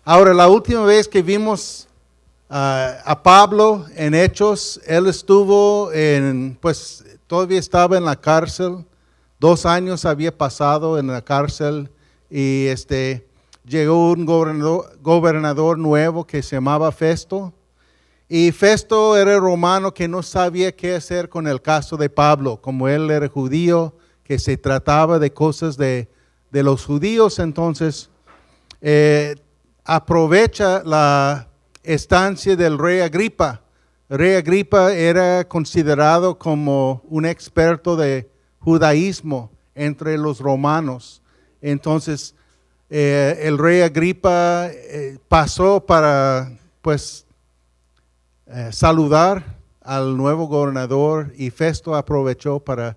Ahora, la última vez que vimos a Pablo en Hechos, él estuvo pues todavía estaba en la cárcel. 2 años había pasado en la cárcel y llegó un gobernador nuevo que se llamaba Festo. Y Festo era romano que no sabía qué hacer con el caso de Pablo. Como él era judío, que se trataba de cosas de los judíos, entonces aprovecha la estancia del rey Agripa. El rey Agripa era considerado como un experto de judaísmo entre los romanos. Entonces, el rey Agripa pasó para, pues, saludar al nuevo gobernador y Festo aprovechó para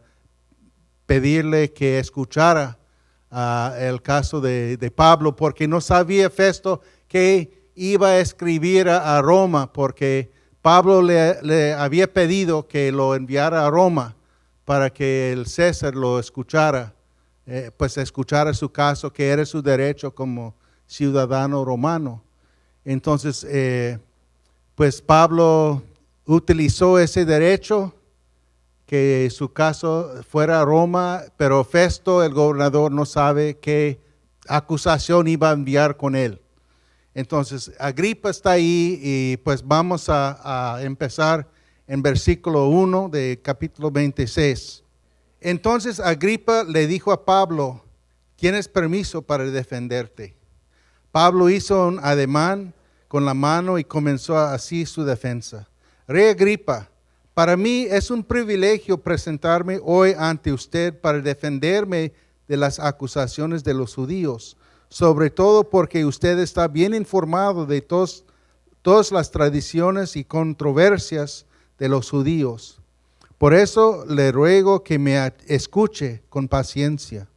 pedirle que escuchara el caso de Pablo, porque no sabía Festo que iba a escribir a Roma, porque Pablo le había pedido que lo enviara a Roma para que el César lo escuchara, pues escuchara su caso, que era su derecho como ciudadano romano. Entonces, pues Pablo utilizó ese derecho, que su caso fuera a Roma, pero Festo, el gobernador, no sabe qué acusación iba a enviar con él. Entonces, Agripa está ahí y pues vamos a empezar en versículo 1 de capítulo 26. Entonces Agripa le dijo a Pablo: ¿tienes permiso para defenderte? Pablo hizo un ademán con la mano y comenzó así su defensa. Rey Agripa, para mí es un privilegio presentarme hoy ante usted para defenderme de las acusaciones de los judíos, sobre todo porque usted está bien informado de todas las tradiciones y controversias de los judíos. Por eso le ruego que me escuche con paciencia.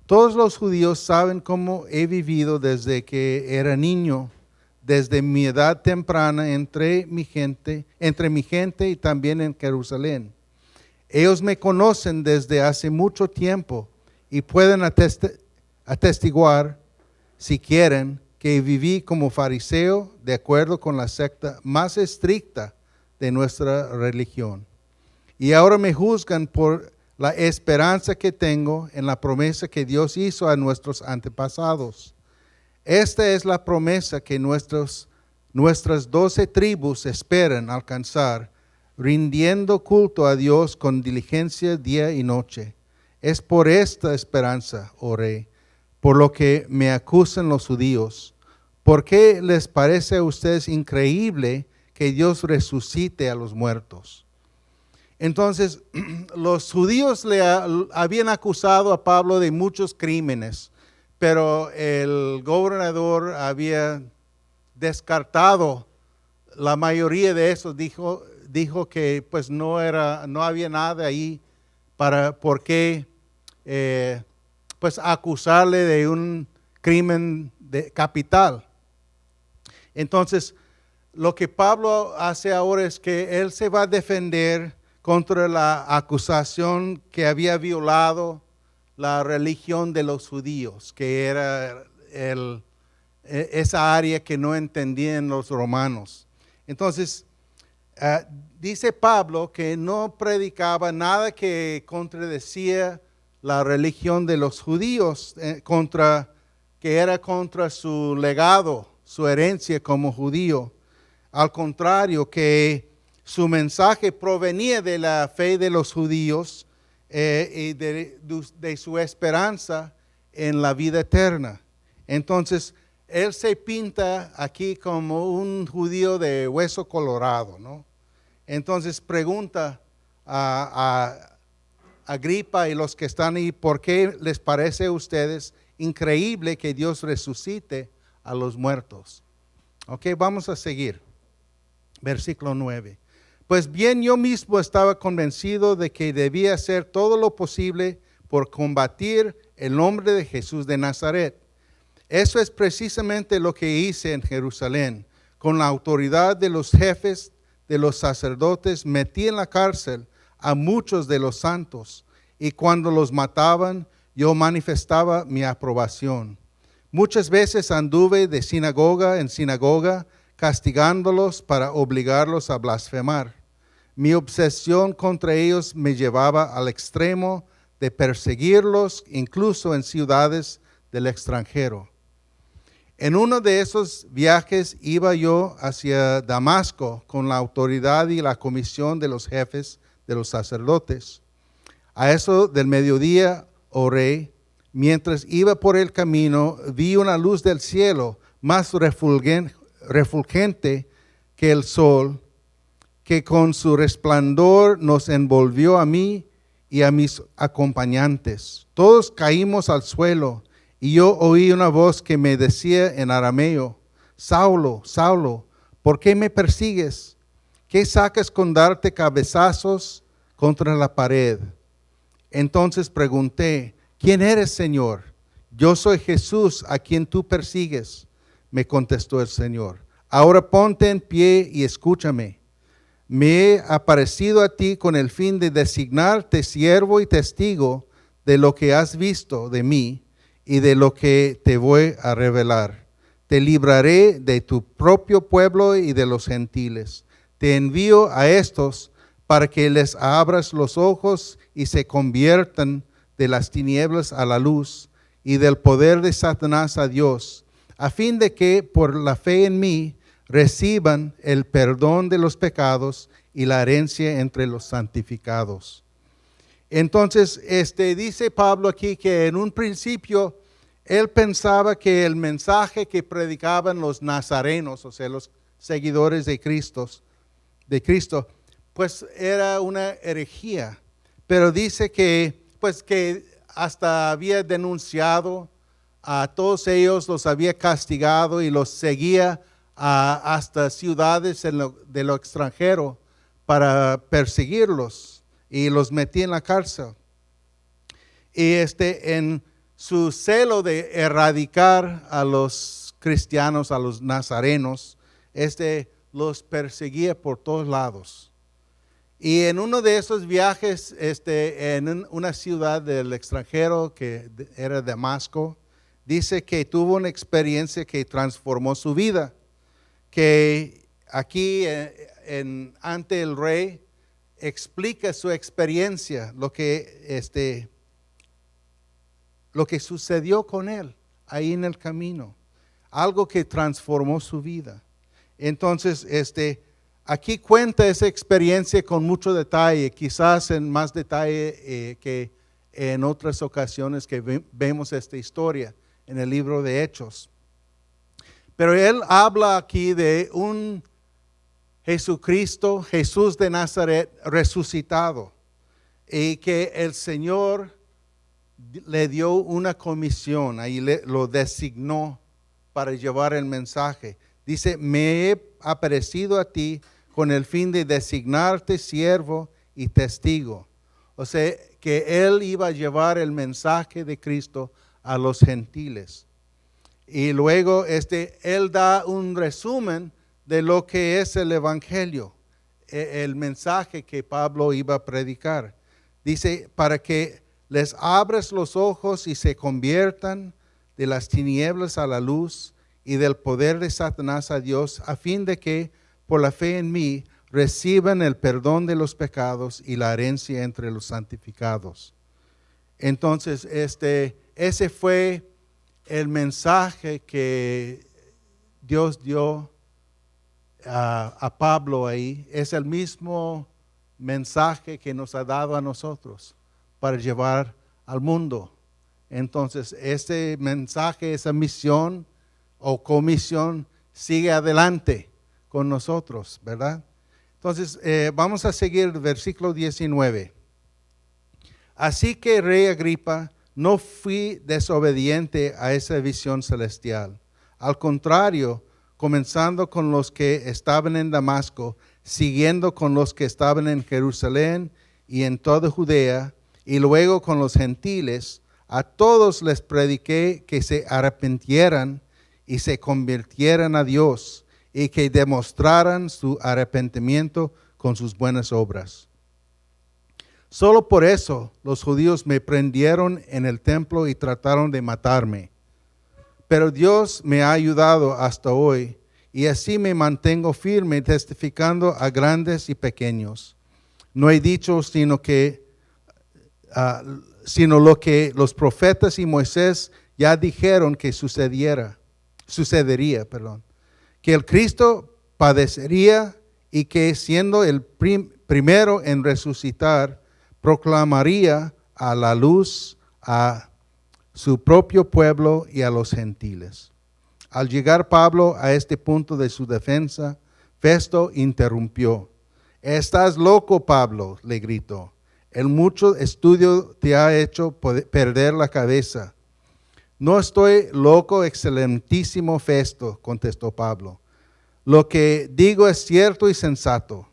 Todos los judíos saben cómo he vivido desde que era niño, desde mi edad temprana entre mi gente y también en Jerusalén. Ellos me conocen desde hace mucho tiempo y pueden atestiguar, si quieren, que viví como fariseo de acuerdo con la secta más estricta de nuestra religión. Y ahora me juzgan por la esperanza que tengo en la promesa que Dios hizo a nuestros antepasados. Esta es la promesa que nuestras 12 tribus esperan alcanzar, rindiendo culto a Dios con diligencia día y noche. Es por esta esperanza, oh rey, por lo que me acusan los judíos. ¿Por qué les parece a ustedes increíble que Dios resucite a los muertos? Entonces, los judíos le habían acusado a Pablo de muchos crímenes, pero el gobernador había descartado la mayoría de esos. Dijo que pues no había nada ahí por qué pues acusarle de un crimen capital. Entonces, lo que Pablo hace ahora es que él se va a defender contra la acusación que había violado la religión de los judíos, que era esa área que no entendían los romanos. Entonces, dice Pablo que no predicaba nada que contradecía la religión de los judíos, que era contra su legado, su herencia como judío. Al contrario, que su mensaje provenía de la fe de los judíos y de su esperanza en la vida eterna. Entonces, él se pinta aquí como un judío de hueso colorado, ¿no? Entonces pregunta a Agripa y los que están ahí, ¿por qué les parece a ustedes increíble que Dios resucite a los muertos? Ok, vamos a seguir. Versículo 9. Pues bien, yo mismo estaba convencido de que debía hacer todo lo posible por combatir el nombre de Jesús de Nazaret. Eso es precisamente lo que hice en Jerusalén. Con la autoridad de los jefes de los sacerdotes, metí en la cárcel a muchos de los santos, y cuando los mataban, yo manifestaba mi aprobación. Muchas veces anduve de sinagoga en sinagoga, castigándolos para obligarlos a blasfemar. Mi obsesión contra ellos me llevaba al extremo de perseguirlos, incluso en ciudades del extranjero. En uno de esos viajes iba yo hacia Damasco con la autoridad y la comisión de los jefes de los sacerdotes. A eso del mediodía oré. Mientras iba por el camino, vi una luz del cielo más refulgente que el sol, que con su resplandor nos envolvió a mí y a mis acompañantes. Todos caímos al suelo y yo oí una voz que me decía en arameo: Saulo, Saulo, ¿por qué me persigues? ¿Qué sacas con darte cabezazos contra la pared? Entonces pregunté: ¿quién eres, Señor? Yo soy Jesús, a quien tú persigues, me contestó el Señor. Ahora ponte en pie y escúchame. Me he aparecido a ti con el fin de designarte siervo y testigo de lo que has visto de mí y de lo que te voy a revelar. Te libraré de tu propio pueblo y de los gentiles. Te envío a estos para que les abras los ojos y se conviertan de las tinieblas a la luz y del poder de Satanás a Dios, a fin de que por la fe en mí reciban el perdón de los pecados y la herencia entre los santificados. Entonces, dice Pablo aquí que en un principio él pensaba que el mensaje que predicaban los nazarenos, o sea, los seguidores de Cristo, pues era una herejía. Pero dice que hasta había denunciado a todos ellos, los había castigado y los seguía hasta ciudades de lo extranjero para perseguirlos y los metía en la cárcel. Y en su celo de erradicar a los cristianos, a los nazarenos, los perseguía por todos lados. Y en uno de esos viajes, en una ciudad del extranjero que era Damasco, dice que tuvo una experiencia que transformó su vida. Que aquí ante el rey explica su experiencia, lo que sucedió con él ahí en el camino, algo que transformó su vida. Entonces, aquí cuenta esa experiencia con mucho detalle, quizás en más detalle que en otras ocasiones que vemos esta historia en el libro de Hechos. Pero él habla aquí de un Jesucristo, Jesús de Nazaret resucitado, y que el Señor le dio una comisión, ahí lo designó para llevar el mensaje. Dice: me he aparecido a ti con el fin de designarte siervo y testigo. O sea, que él iba a llevar el mensaje de Cristo a los gentiles. Y luego él da un resumen de lo que es el evangelio, el mensaje que Pablo iba a predicar. Dice: para que les abras los ojos y se conviertan de las tinieblas a la luz y del poder de Satanás a Dios, a fin de que por la fe en mí reciban el perdón de los pecados y la herencia entre los santificados. Entonces, ese fue el mensaje que Dios dio a Pablo ahí. Es el mismo mensaje que nos ha dado a nosotros para llevar al mundo. Entonces, ese mensaje, esa misión o comisión sigue adelante con nosotros, ¿verdad? Entonces, vamos a seguir el versículo 19. Así que, Rey Agripa, no fui desobediente a esa visión celestial. Al contrario, comenzando con los que estaban en Damasco, siguiendo con los que estaban en Jerusalén y en toda Judea, y luego con los gentiles, a todos les prediqué que se arrepintieran y se convirtieran a Dios, y que demostraran su arrepentimiento con sus buenas obras. Solo por eso los judíos me prendieron en el templo y trataron de matarme. pero Dios me ha ayudado hasta hoy y así me mantengo firme testificando a grandes y pequeños. No he dicho sino lo que los profetas y Moisés ya dijeron que sucedería, que el Cristo padecería y que siendo el primero en resucitar, proclamaría a la luz a su propio pueblo y a los gentiles. Al llegar Pablo a este punto de su defensa, Festo interrumpió. «Estás loco, Pablo», le gritó. «El mucho estudio te ha hecho perder la cabeza». «No estoy loco, excelentísimo Festo», contestó Pablo. «Lo que digo es cierto y sensato.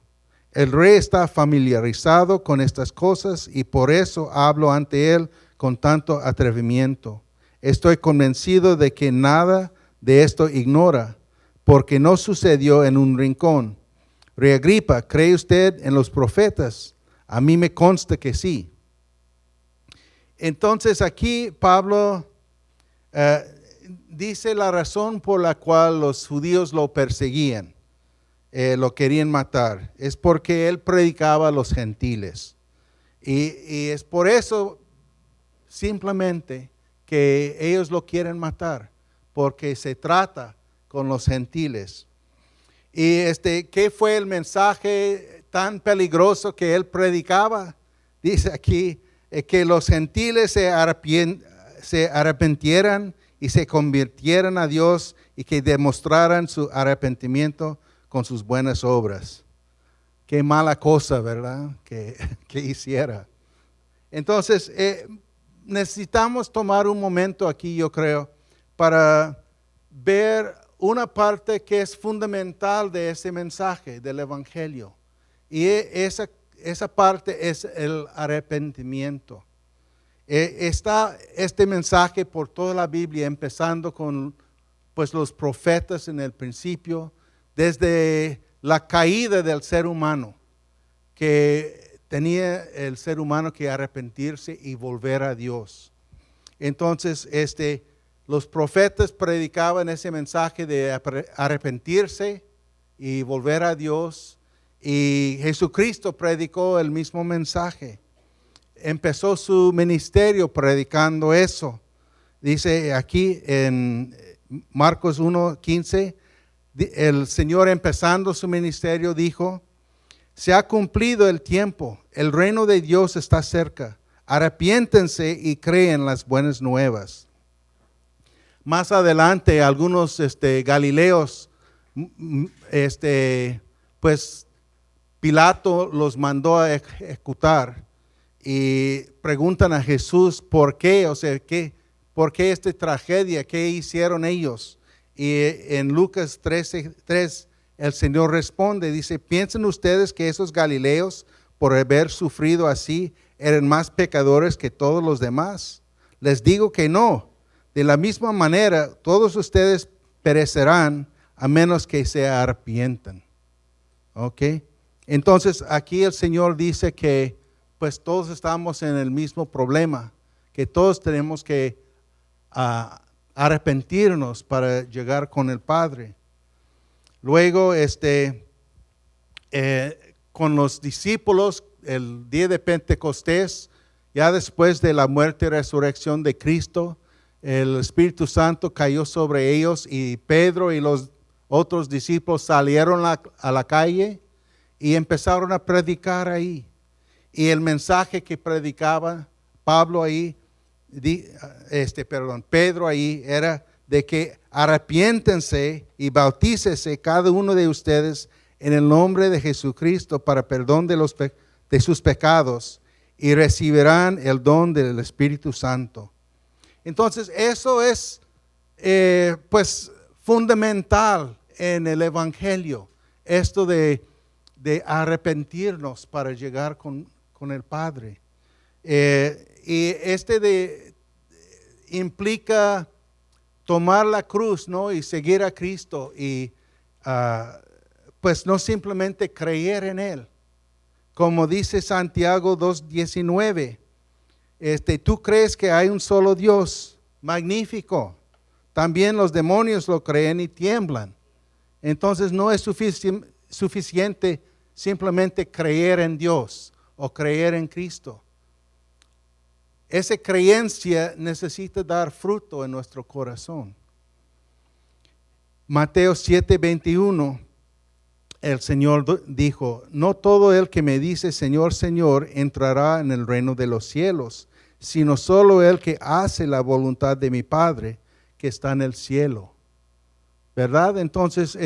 El rey está familiarizado con estas cosas y por eso hablo ante él con tanto atrevimiento. Estoy convencido de que nada de esto ignora, porque no sucedió en un rincón. Rey Agripa, ¿cree usted en los profetas? A mí me consta que sí». Entonces aquí Pablo dice la razón por la cual los judíos lo perseguían, lo querían matar. Es porque él predicaba a los gentiles. Y es por eso simplemente que ellos lo quieren matar, porque se trata con los gentiles. Y ¿qué fue el mensaje tan peligroso que él predicaba? Dice aquí que los gentiles se arrepintieran y se convirtieran a Dios y que demostraran su arrepentimiento con sus buenas obras. Qué mala cosa, ¿verdad? Que hiciera. Entonces, necesitamos tomar un momento aquí, yo creo, para ver una parte que es fundamental de ese mensaje del Evangelio. Y esa parte es el arrepentimiento. Está este mensaje por toda la Biblia, empezando con pues, los profetas en el principio, desde la caída del ser humano, que tenía el ser humano que arrepentirse y volver a Dios. Entonces, los profetas predicaban ese mensaje de arrepentirse y volver a Dios, y Jesucristo predicó el mismo mensaje. Empezó su ministerio predicando eso. Dice aquí en Marcos 1:15, el Señor empezando su ministerio dijo: «Se ha cumplido el tiempo, el reino de Dios está cerca, arrepiéntense y creen las buenas nuevas». Más adelante algunos galileos, pues Pilato los mandó a ejecutar y preguntan a Jesús por qué, por qué esta tragedia, qué hicieron ellos. Y en Lucas 13:3 el Señor responde, dice: ¿piensan ustedes que esos galileos, por haber sufrido así, eran más pecadores que todos los demás? Les digo que no. De la misma manera, todos ustedes perecerán a menos que se arrepientan. ¿Ok? Entonces, aquí el Señor dice que pues todos estamos en el mismo problema, que todos tenemos que arrepentirnos para llegar con el Padre. Luego, con los discípulos, el día de Pentecostés, ya después de la muerte y resurrección de Cristo, el Espíritu Santo cayó sobre ellos y Pedro y los otros discípulos salieron a la calle y empezaron a predicar ahí. Y el mensaje que predicaba Pedro ahí era de que arrepiéntense y bautícese cada uno de ustedes en el nombre de Jesucristo para perdón de sus pecados y recibirán el don del Espíritu Santo. Entonces eso es pues fundamental en el Evangelio, esto de arrepentirnos para llegar con el Padre. Y implica tomar la cruz, ¿no? Y seguir a Cristo y pues no simplemente creer en Él. Como dice Santiago 2:19, tú crees que hay un solo Dios, magnífico. también los demonios lo creen y tiemblan. Entonces no es suficiente simplemente creer en Dios o creer en Cristo. Esa creencia necesita dar fruto en nuestro corazón. Mateo 7:21, el Señor dijo, no todo el que me dice Señor, Señor, entrará en el reino de los cielos, sino solo el que hace la voluntad de mi Padre que está en el cielo. ¿Verdad? Entonces,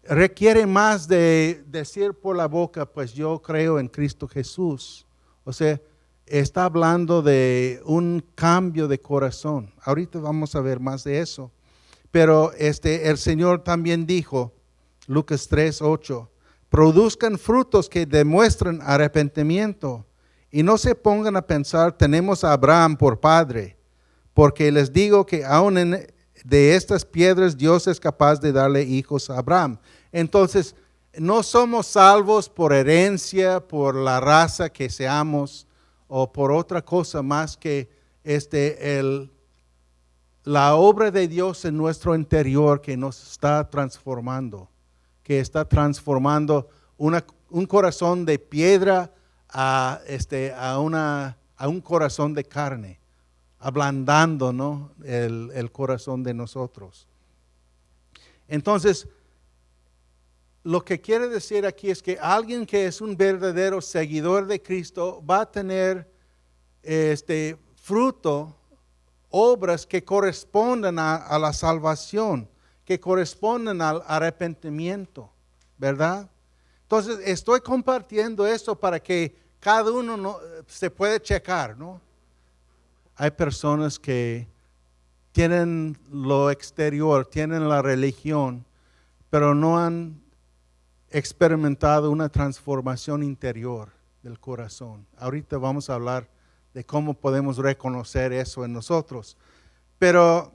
requiere más de decir por la boca, pues yo creo en Cristo Jesús. O sea, está hablando de un cambio de corazón. Ahorita vamos a ver más de eso. Pero el Señor también dijo, Lucas 3:8, produzcan frutos que demuestren arrepentimiento y no se pongan a pensar, tenemos a Abraham por padre, porque les digo que aún de estas piedras Dios es capaz de darle hijos a Abraham. Entonces, no somos salvos por herencia, por la raza que seamos o por otra cosa más que la obra de Dios en nuestro interior que nos está transformando, que está transformando un corazón de piedra a un corazón de carne, ablandando, ¿no? el corazón de nosotros. Entonces, lo que quiere decir aquí es que alguien que es un verdadero seguidor de Cristo va a tener fruto, obras que correspondan a la salvación, que correspondan al arrepentimiento, ¿verdad? Entonces, estoy compartiendo esto para que cada uno se puede checar, ¿no? Hay personas que tienen lo exterior, tienen la religión, pero no han experimentado una transformación interior del corazón. Ahorita vamos a hablar de cómo podemos reconocer eso en nosotros. Pero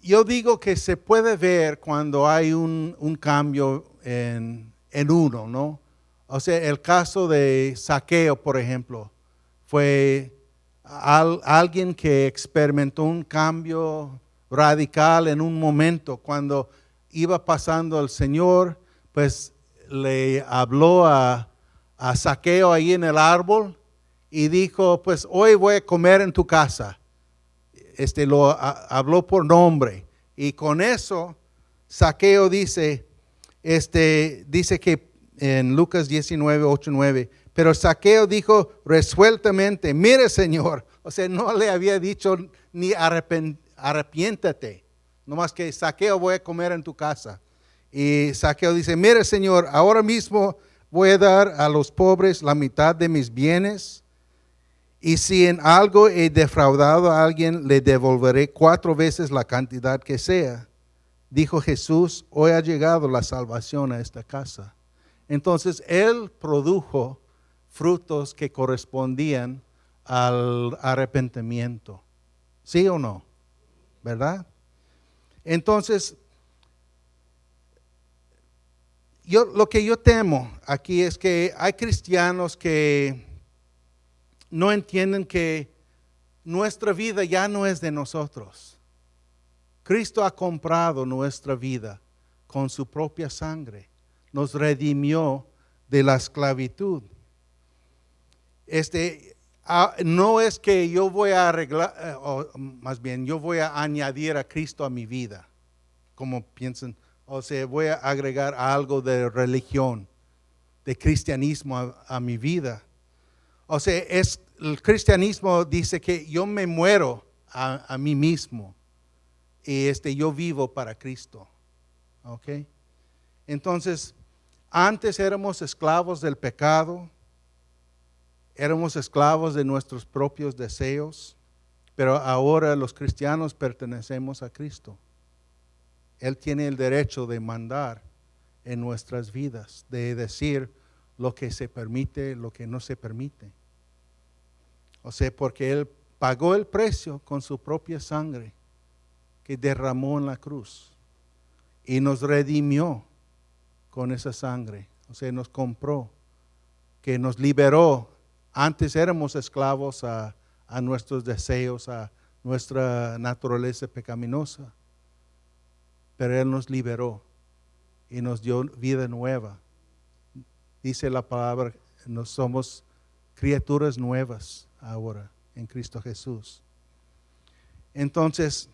yo digo que se puede ver cuando hay un cambio en uno, ¿no? O sea, el caso de Zaqueo, por ejemplo, fue alguien que experimentó un cambio radical en un momento. Cuando iba pasando el Señor, pues le habló a Zaqueo ahí en el árbol y dijo, pues hoy voy a comer en tu casa. Habló por nombre, y con eso Zaqueo dice que en Lucas 19:8-9, pero Zaqueo dijo resueltamente, mire Señor, o sea, no le había dicho ni arrepiéntate, nomás que Zaqueo, voy a comer en tu casa. Y Zaqueo dice, mire Señor, ahora mismo voy a dar a los pobres la mitad de mis bienes, y si en algo he defraudado a alguien, le devolveré 4 veces la cantidad que sea. Dijo Jesús, hoy ha llegado la salvación a esta casa. Entonces, él produjo frutos que correspondían al arrepentimiento. ¿Sí o no? ¿Verdad? Entonces, lo que yo temo aquí es que hay cristianos que no entienden que nuestra vida ya no es de nosotros. Cristo ha comprado nuestra vida con su propia sangre. Nos redimió de la esclavitud. No es que yo voy a arreglar, o más bien yo voy a añadir a Cristo a mi vida, como piensan, o sea, voy a agregar algo de religión, de cristianismo a mi vida. O sea, el cristianismo dice que yo me muero a mí mismo y yo vivo para Cristo. ¿Ok? Entonces, antes éramos esclavos del pecado, éramos esclavos de nuestros propios deseos, pero ahora los cristianos pertenecemos a Cristo. Él tiene el derecho de mandar en nuestras vidas, de decir lo que se permite, lo que no se permite. O sea, porque Él pagó el precio con su propia sangre que derramó en la cruz y nos redimió con esa sangre. O sea, nos compró, que nos liberó. Antes éramos esclavos a nuestros deseos, a nuestra naturaleza pecaminosa. Pero Él nos liberó y nos dio vida nueva. Dice la palabra, nos somos criaturas nuevas ahora en Cristo Jesús. Entonces,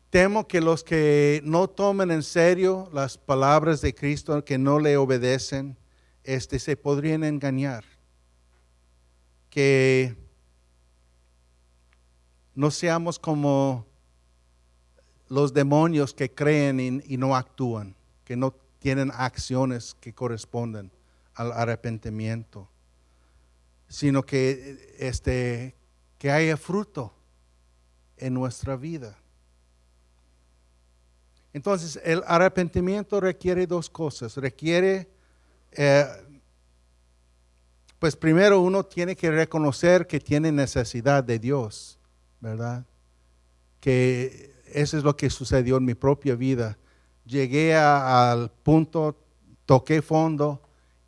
temo que los que no tomen en serio las palabras de Cristo, que no le obedecen, se podrían engañar. Que no seamos como los demonios que creen y no actúan, que no tienen acciones que corresponden al arrepentimiento, sino que haya fruto en nuestra vida. Entonces, el arrepentimiento requiere dos cosas. Requiere, pues primero uno tiene que reconocer que tiene necesidad de Dios, ¿verdad? Que eso es lo que sucedió en mi propia vida. Llegué al punto, toqué fondo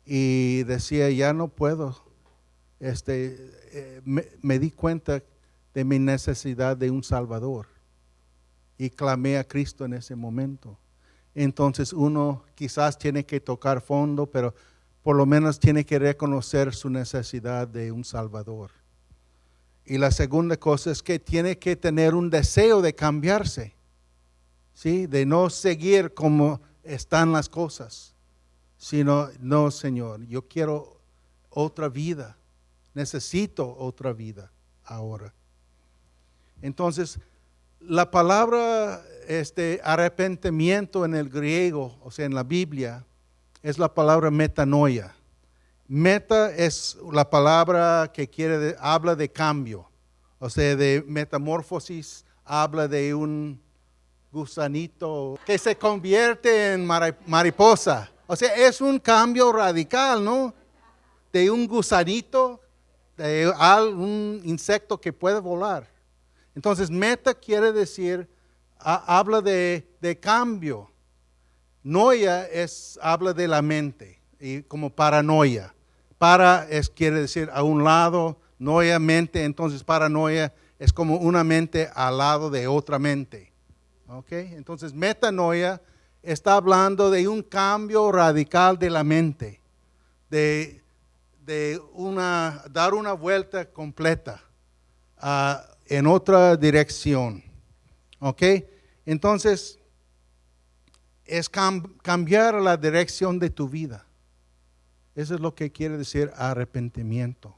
y decía, ya no puedo. Me di cuenta de mi necesidad de un Salvador. Y clamé a Cristo en ese momento. Entonces uno quizás tiene que tocar fondo, pero por lo menos tiene que reconocer su necesidad de un Salvador. Y la segunda cosa es que tiene que tener un deseo de cambiarse, ¿sí? De no seguir como están las cosas, sino, no, Señor, yo quiero otra vida, necesito otra vida ahora. Entonces, la palabra arrepentimiento en el griego, o sea, en la Biblia, es la palabra metanoia. Meta es la palabra que habla de cambio, o sea, de metamorfosis, habla de un gusanito que se convierte en mariposa. O sea, es un cambio radical, ¿no? De un gusanito, de un insecto que puede volar. Entonces, meta quiere decir, habla de cambio. Noia habla de la mente, y como paranoia. Quiere decir a un lado, noia, mente. Entonces, paranoia es como una mente al lado de otra mente. ¿Ok? Entonces, metanoia está hablando de un cambio radical de la mente, dar una vuelta completa en otra dirección. ¿Ok? Entonces, es cambiar la dirección de tu vida. Eso es lo que quiere decir arrepentimiento.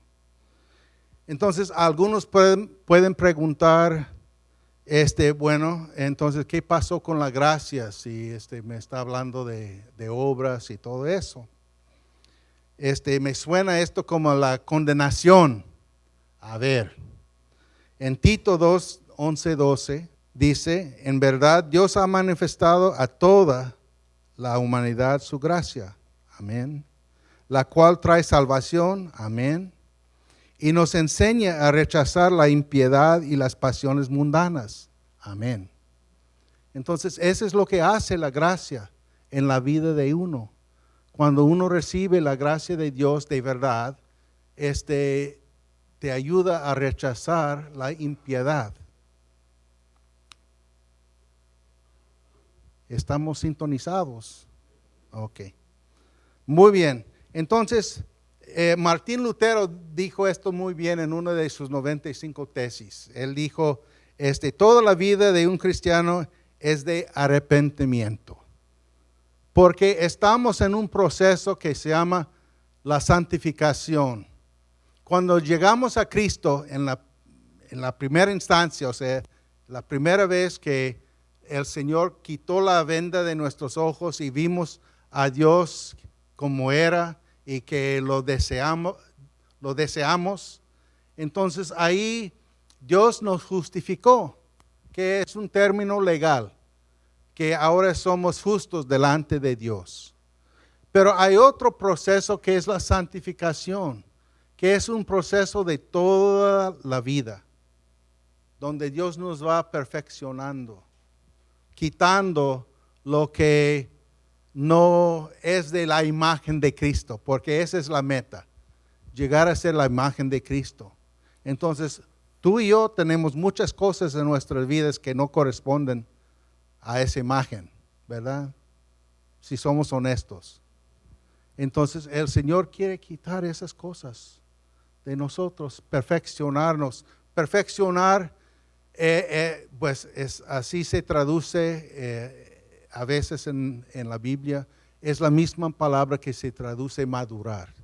Entonces, algunos pueden preguntar, bueno, entonces, ¿qué pasó con la gracia? Si me está hablando de obras y todo eso. Me suena esto como la condenación. A ver, en Tito 2, 11, 12 dice, en verdad Dios ha manifestado a toda la humanidad su gracia. Amén. La cual trae salvación. Amén. Y nos enseña a rechazar la impiedad y las pasiones mundanas. Amén. Entonces, eso es lo que hace la gracia en la vida de uno. Cuando uno recibe la gracia de Dios de verdad, te ayuda a rechazar la impiedad. ¿Estamos sintonizados? Ok. Muy bien. Entonces, Martín Lutero dijo esto muy bien en una de sus 95 tesis. Él dijo, toda la vida de un cristiano es de arrepentimiento. Porque estamos en un proceso que se llama la santificación. Cuando llegamos a Cristo en la primera instancia, o sea, la primera vez que el Señor quitó la venda de nuestros ojos y vimos a Dios como era y que lo deseamos, entonces ahí Dios nos justificó, que es un término legal, que ahora somos justos delante de Dios. Pero hay otro proceso que es la santificación, que es un proceso de toda la vida, donde Dios nos va perfeccionando, quitando lo que no es de la imagen de Cristo, porque esa es la meta, llegar a ser la imagen de Cristo. Entonces, Tú y yo tenemos muchas cosas en nuestras vidas que no corresponden a esa imagen, ¿verdad? Si somos honestos. Entonces el Señor quiere quitar esas cosas de nosotros, perfeccionarnos. Perfeccionar, pues así se traduce a veces en la Biblia. Es la misma palabra que se traduce madurar.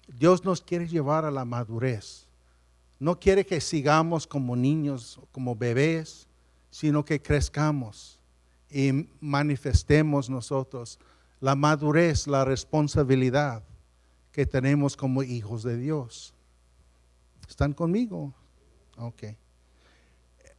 Dios nos quiere llevar a la madurez. No quiere que sigamos como niños, como bebés, sino que crezcamos y manifestemos nosotros la madurez, la responsabilidad que tenemos como hijos de Dios. ¿Están conmigo? Ok.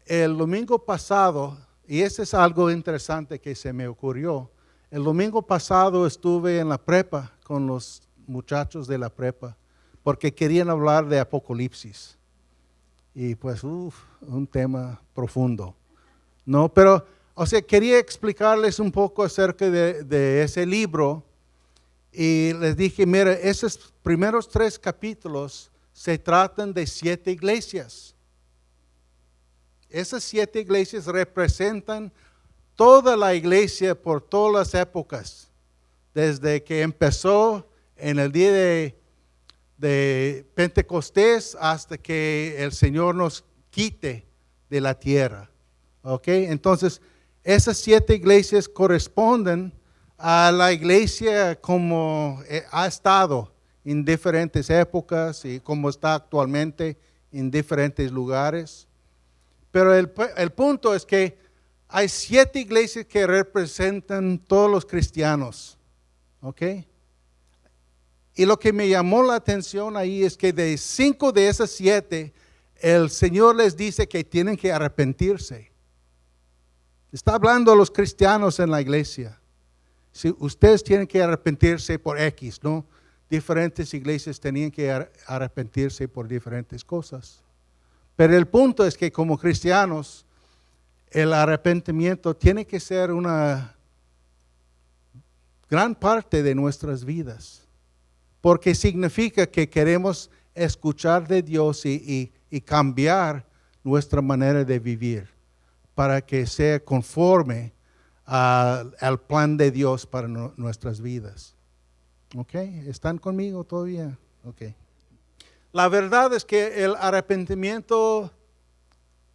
El domingo pasado, y este es algo interesante que se me ocurrió, el domingo pasado estuve en la prepa con los muchachos de la prepa porque querían hablar de Apocalipsis. Y pues, un tema profundo. No, pero, o sea, quería explicarles un poco acerca de ese libro. Y les dije, mira, esos primeros 3 capítulos se tratan de 7 iglesias. Esas 7 iglesias representan toda la iglesia por todas las épocas. Desde que empezó en el día de Pentecostés hasta que el Señor nos quite de la tierra. ¿Ok? Entonces, esas 7 iglesias corresponden a la iglesia como ha estado en diferentes épocas y como está actualmente en diferentes lugares. Pero el punto es que hay 7 iglesias que representan todos los cristianos. ¿Ok? Y lo que me llamó la atención ahí es que de 5 de esas 7, el Señor les dice que tienen que arrepentirse. Está hablando a los cristianos en la iglesia. Si ustedes tienen que arrepentirse por X, ¿no? Diferentes iglesias tenían que arrepentirse por diferentes cosas. Pero el punto es que como cristianos, el arrepentimiento tiene que ser una gran parte de nuestras vidas. Porque significa que queremos escuchar de Dios y cambiar nuestra manera de vivir para que sea conforme al plan de Dios para nuestras vidas. ¿Ok? ¿Están conmigo todavía? Ok. La verdad es que el arrepentimiento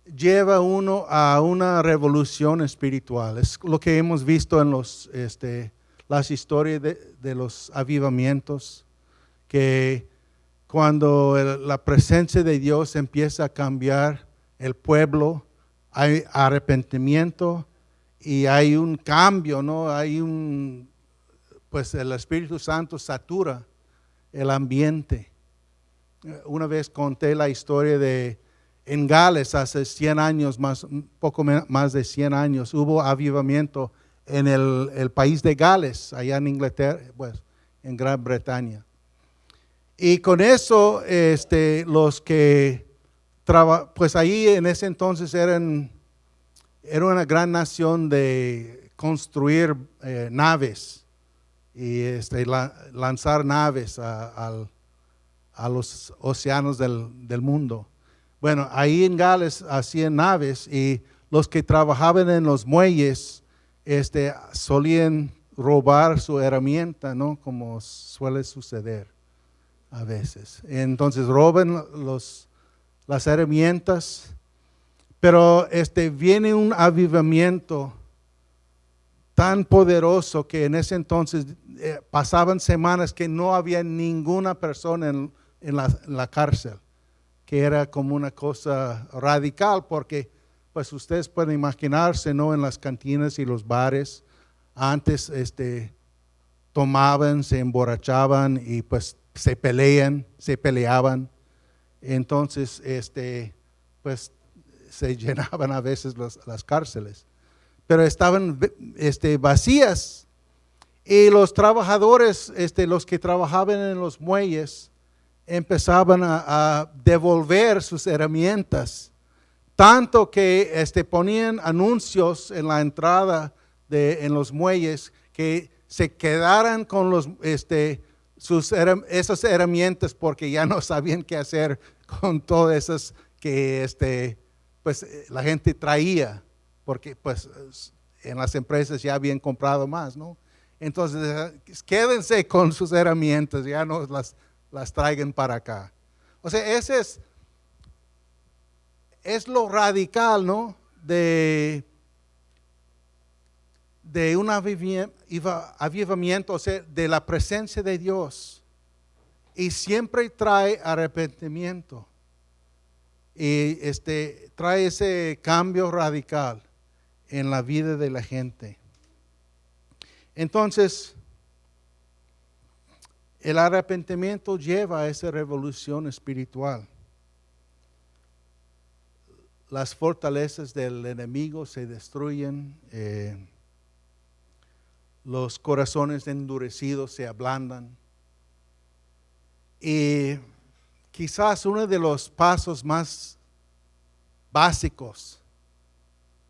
lleva a uno a una revolución espiritual. Es lo que hemos visto en las historias de los avivamientos, que cuando la presencia de Dios empieza a cambiar el pueblo, hay arrepentimiento y hay un cambio, ¿no? Pues el Espíritu Santo satura el ambiente. Una vez conté la historia en Gales, hace 100 años, un poco más de 100 años, hubo avivamiento en el país de Gales, allá en Inglaterra, pues, en Gran Bretaña. Y con eso, los que pues ahí en ese entonces era una gran nación de construir naves y lanzar naves a los océanos del mundo. Bueno, ahí en Gales hacían naves y los que trabajaban en los muelles solían robar su herramienta, ¿no? Como suele suceder a veces. Entonces roban las herramientas, pero viene un avivamiento tan poderoso que en ese entonces pasaban semanas que no había ninguna persona en la cárcel, que era como una cosa radical, porque pues ustedes pueden imaginarse, ¿no? En las cantinas y los bares, antes tomaban, se emborrachaban y pues se peleaban. Entonces, pues se llenaban a veces las cárceles, pero estaban vacías. Y los trabajadores, los que trabajaban en los muelles, empezaban a devolver sus herramientas, tanto que ponían anuncios en la entrada en los muelles que se quedaran con esas herramientas porque ya no sabían qué hacer con todas esas que pues la gente traía, porque pues en las empresas ya habían comprado más, ¿no? Entonces, quédense con sus herramientas, ya no las traigan para acá. O sea, ese es lo radical, ¿no? De un avivamiento, o sea, de la presencia de Dios. Y siempre trae arrepentimiento. Y trae ese cambio radical en la vida de la gente. Entonces, el arrepentimiento lleva a esa revolución espiritual. Las fortalezas del enemigo se destruyen, los corazones endurecidos se ablandan. Y quizás uno de los pasos más básicos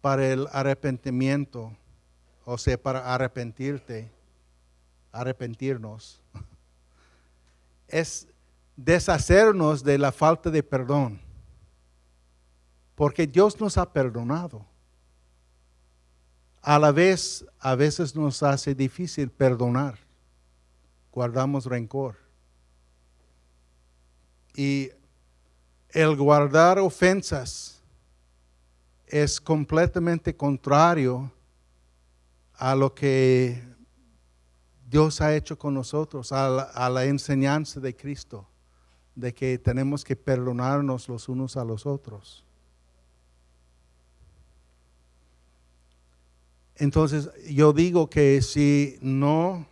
para el arrepentimiento, o sea, para arrepentirnos, es deshacernos de la falta de perdón. Porque Dios nos ha perdonado. A la vez, a veces nos hace difícil perdonar. Guardamos rencor. Y el guardar ofensas es completamente contrario a lo que Dios ha hecho con nosotros, a la enseñanza de Cristo, de que tenemos que perdonarnos los unos a los otros. Entonces, yo digo que si no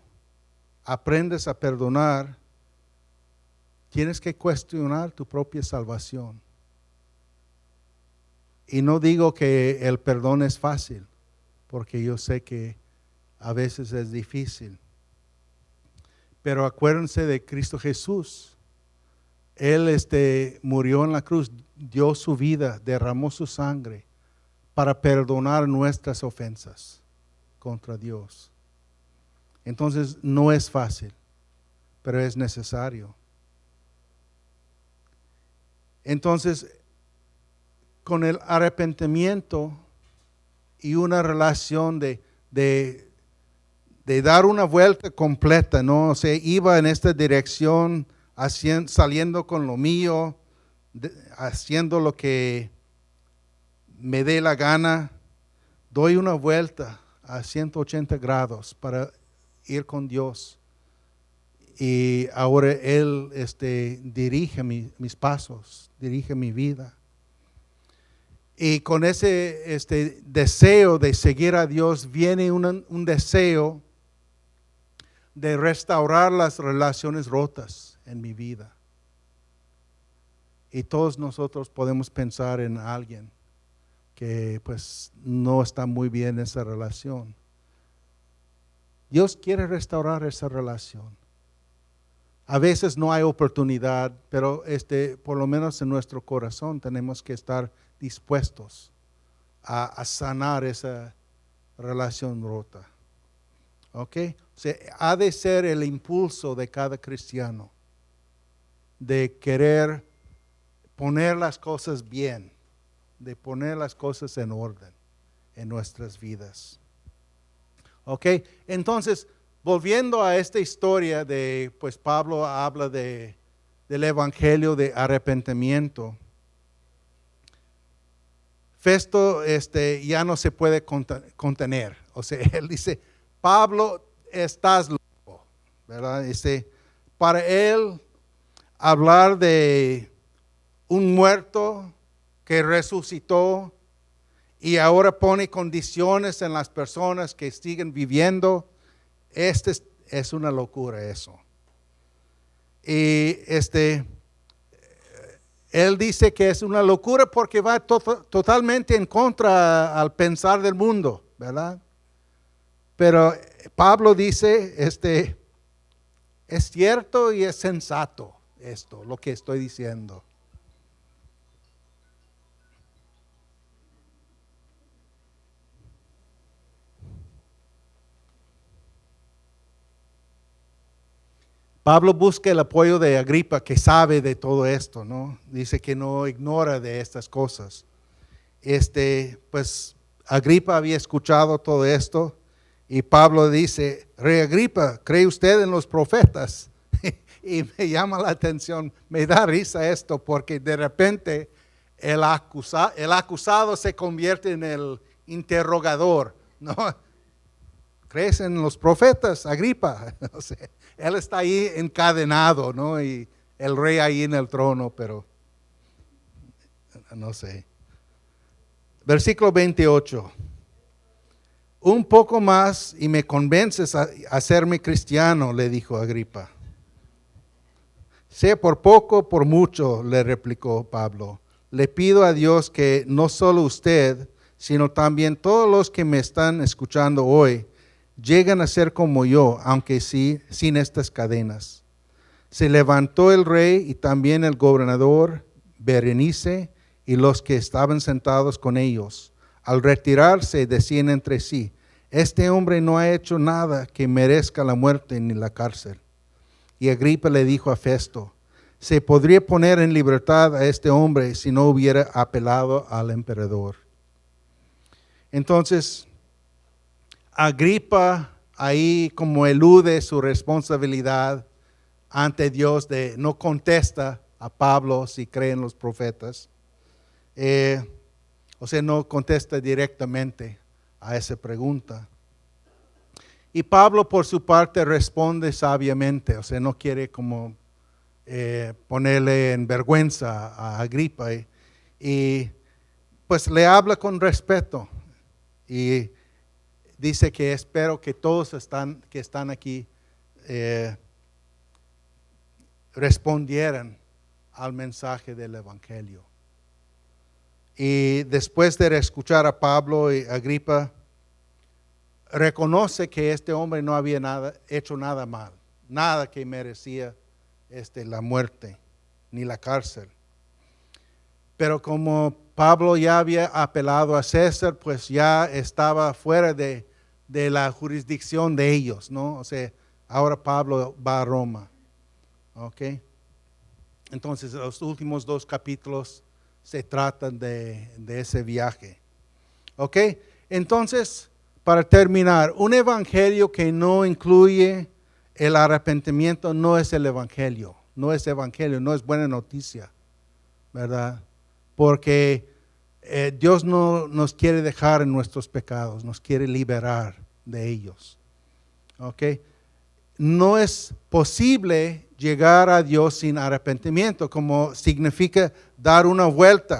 aprendes a perdonar, tienes que cuestionar tu propia salvación. Y no digo que el perdón es fácil, porque yo sé que a veces es difícil. Pero acuérdense de Cristo Jesús. Él murió en la cruz, dio su vida, derramó su sangre para perdonar nuestras ofensas contra Dios. Entonces no es fácil, pero es necesario. Entonces, con el arrepentimiento y una relación de dar una vuelta completa, ¿no? O sea, iba en esta dirección, saliendo con lo mío, haciendo lo que me dé la gana, doy una vuelta a 180 grados para ir con Dios. Y ahora Él dirige mis pasos, dirige mi vida. Y con ese deseo de seguir a Dios viene un deseo de restaurar las relaciones rotas en mi vida. Y todos nosotros podemos pensar en alguien que pues no está muy bien esa relación. Dios quiere restaurar esa relación. A veces no hay oportunidad, pero por lo menos en nuestro corazón tenemos que estar dispuestos a sanar esa relación rota. ¿Ok? O sea, ha de ser el impulso de cada cristiano de querer poner las cosas bien, de poner las cosas en orden en nuestras vidas. ¿Ok? Entonces, volviendo a esta historia pues Pablo habla del evangelio de arrepentimiento. Festo ya no se puede contener. O sea, él dice, Pablo, estás loco, ¿verdad? Para él, hablar de un muerto que resucitó y ahora pone condiciones en las personas que siguen viviendo, es una locura eso. Y él dice que es una locura porque va totalmente en contra al pensar del mundo, ¿verdad? Pero Pablo dice, es cierto y es sensato esto, lo que estoy diciendo. Pablo busca el apoyo de Agripa, que sabe de todo esto, ¿no? Dice que no ignora de estas cosas. Pues Agripa había escuchado todo esto y Pablo dice: Rey Agripa, ¿cree usted en los profetas? Y me llama la atención, me da risa esto, porque de repente el acusado se convierte en el interrogador, ¿no? ¿Crees en los profetas, Agripa? O sea, él está ahí encadenado, ¿no? Y el rey ahí en el trono, pero no sé. Versículo 28. Un poco más y me convences a hacerme cristiano, le dijo Agripa. Sea por poco, por mucho, le replicó Pablo. Le pido a Dios que no solo usted, sino también todos los que me están escuchando hoy, lleguen a ser como yo, aunque sí, sin estas cadenas. Se levantó el rey y también el gobernador, Berenice, y los que estaban sentados con ellos. Al retirarse, decían entre sí: este hombre no ha hecho nada que merezca la muerte ni la cárcel. Y Agripa le dijo a Festo: se podría poner en libertad a este hombre si no hubiera apelado al emperador. Entonces, Agripa ahí como elude su responsabilidad ante Dios, de no contesta a Pablo si cree en los profetas. O sea, no contesta directamente a esa pregunta. Y Pablo por su parte responde sabiamente, o sea, no quiere como ponerle en vergüenza a Agripa, y pues le habla con respeto y dice que espero que todos que están aquí respondieran al mensaje del Evangelio. Y después de escuchar a Pablo y Agripa, reconoce que este hombre no había hecho nada mal, nada que merecía la muerte ni la cárcel. Pero como Pablo ya había apelado a César, pues ya estaba fuera de la jurisdicción de ellos, ¿no? O sea, ahora Pablo va a Roma. ¿Ok? Entonces, los últimos 2 capítulos se tratan de ese viaje. ¿Ok? Entonces, para terminar, un evangelio que no incluye el arrepentimiento no es el evangelio. No es evangelio, no es buena noticia, ¿verdad? Porque Dios no nos quiere dejar en nuestros pecados, nos quiere liberar de ellos. ¿Ok? No es posible llegar a Dios sin arrepentimiento, como significa dar una vuelta.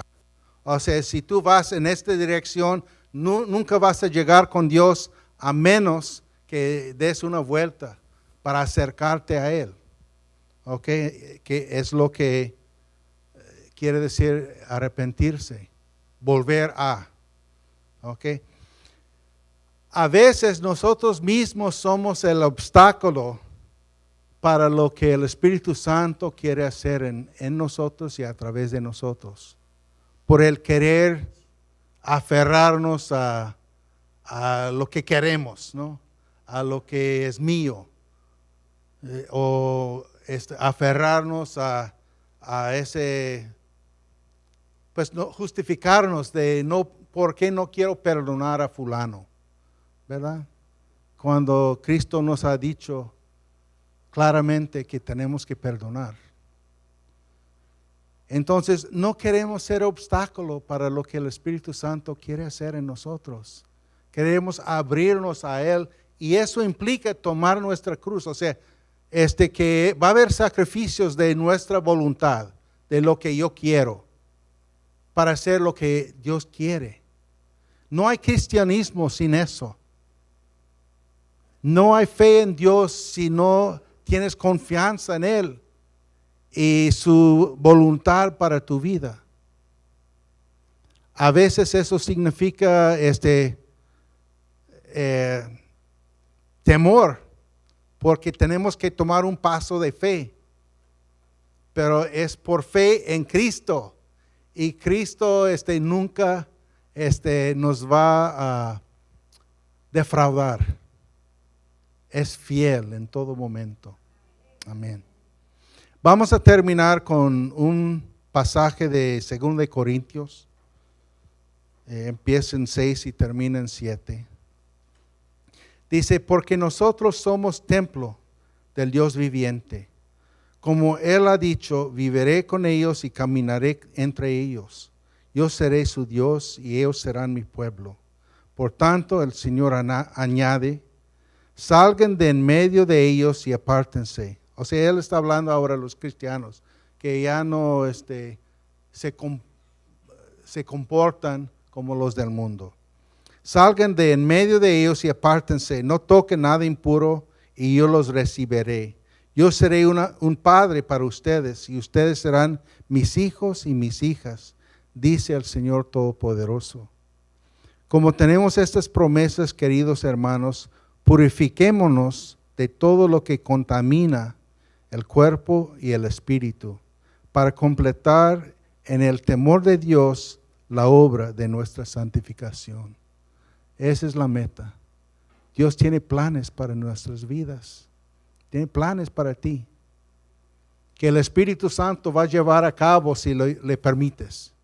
O sea, si tú vas en esta dirección, nunca vas a llegar con Dios a menos que des una vuelta para acercarte a Él. ¿Ok? Que es lo que quiere decir arrepentirse, volver a. ¿Ok? A veces nosotros mismos somos el obstáculo para lo que el Espíritu Santo quiere hacer en nosotros y a través de nosotros. Por el querer aferrarnos a lo que queremos, ¿no? A lo que es mío. O aferrarnos a ese, pues no justificarnos de no, ¿por qué no quiero perdonar a fulano? ¿Verdad? Cuando Cristo nos ha dicho claramente que tenemos que perdonar. Entonces, no queremos ser obstáculo para lo que el Espíritu Santo quiere hacer en nosotros. Queremos abrirnos a Él, y eso implica tomar nuestra cruz. O sea, que va a haber sacrificios de nuestra voluntad, de lo que yo quiero, para hacer lo que Dios quiere. No hay cristianismo sin eso. No hay fe en Dios si no tienes confianza en Él y su voluntad para tu vida. A veces eso significa temor, porque tenemos que tomar un paso de fe, pero es por fe en Cristo, y Cristo nunca nos va a defraudar. Es fiel en todo momento. Amén. Vamos a terminar con un pasaje de 2 de Corintios. Empieza en 6 y termina en 7. Dice, porque nosotros somos templo del Dios viviente. Como Él ha dicho, viviré con ellos y caminaré entre ellos. Yo seré su Dios y ellos serán mi pueblo. Por tanto, el Señor añade, salgan de en medio de ellos y apártense. O sea, Él está hablando ahora a los cristianos, que ya no se comportan como los del mundo. Salgan de en medio de ellos y apártense, no toquen nada impuro y yo los recibiré. Yo seré un padre para ustedes y ustedes serán mis hijos y mis hijas, dice el Señor Todopoderoso. Como tenemos estas promesas, queridos hermanos, purifiquémonos de todo lo que contamina el cuerpo y el espíritu, para completar en el temor de Dios la obra de nuestra santificación. Esa es la meta. Dios tiene planes para nuestras vidas. Tiene planes para ti, que el Espíritu Santo va a llevar a cabo si le permites.